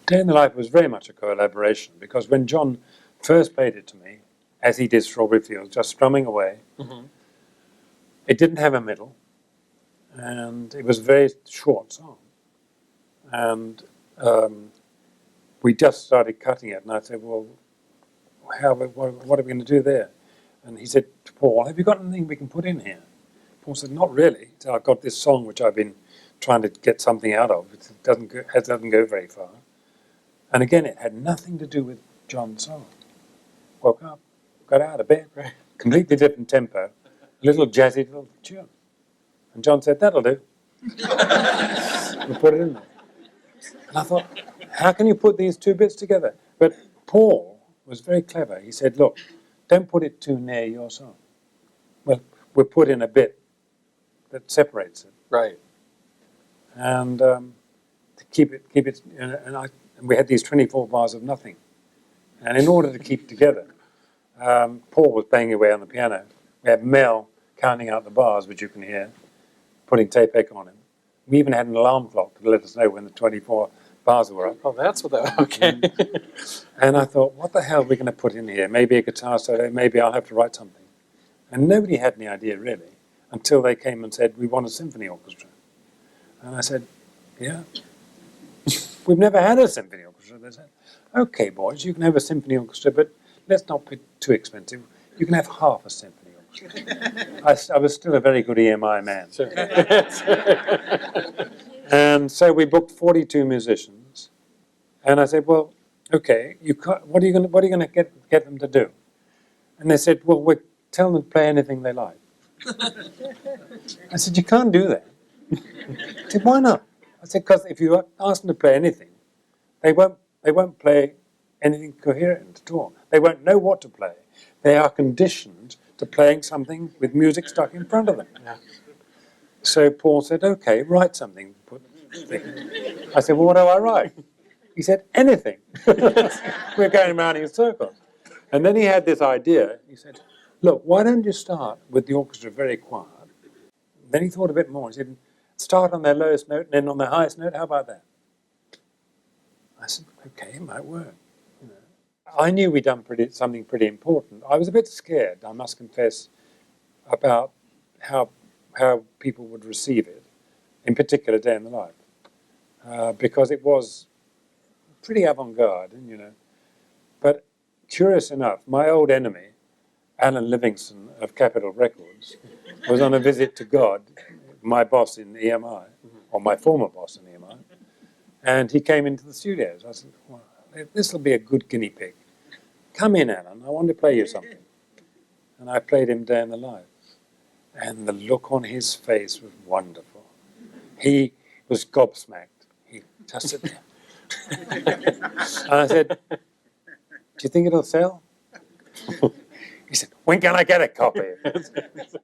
Day in the Life was very much a collaboration, because when John first played it to me, as he did Strawberry Fields, just strumming away, it didn't have a middle, and it was a very short song. And we just started cutting it, and I said, well, what are we going to do there? And he said to Paul, have you got anything we can put in here? Paul said, not really. So I've got this song which I've been trying to get something out of. It doesn't go very far. And again, it had nothing to do with John's song. Woke up, got out of bed, completely different tempo, a little jazzy little tune. And John said, that'll do. We put it in there. And I thought, how can you put these two bits together? But Paul was very clever. He said, look, don't put it too near your song. Well, we'll put in a bit that separates it. Right. And to keep it, and we had these 24 bars of nothing. And in order to keep together, Paul was banging away on the piano. We had Mel counting out the bars, which you can hear, putting tape deck on him. We even had an alarm clock to let us know when the 24 bars were up. Oh, that's what that, okay. And I thought, what the hell are we going to put in here? Maybe a guitar solo, maybe I'll have to write something. And nobody had any idea, really, until they came and said, we want a symphony orchestra. And I said, yeah. We've never had a symphony orchestra. They said, okay, boys, you can have a symphony orchestra, but let's not be too expensive. You can have half a symphony orchestra. I was still a very good EMI man. Sure. And so we booked 42 musicians. And I said, well, okay, what are you going to get them to do? And they said, well, we'll tell them to play anything they like. I said, you can't do that. I said, why not? I said, because if you ask them to play anything, they won't play anything coherent at all. They won't know what to play. They are conditioned to playing something with music stuck in front of them. Yeah. So Paul said, okay, write something. I said, well, what do I write? He said, anything. We're going around in circles. And then he had this idea. He said, look, why don't you start with the orchestra very quiet? Then he thought a bit more. He said, start on their lowest note and then on their highest note. How about that? I said, okay, it might work. You know. I knew we'd done something pretty important. I was a bit scared, I must confess, about how people would receive it, in particular Day in the Life, because it was pretty avant-garde, you know. But curious enough, my old enemy, Alan Livingston of Capitol Records, was on a visit to God, my boss in EMI, or my former boss in EMI, and he came into the studios. I said, well, this will be a good guinea pig. Come in, Alan, I want to play you something. And I played him Day in the Life. And the look on his face was wonderful. He was gobsmacked. He just said, and I said, do you think it'll sell? He said, when can I get a copy?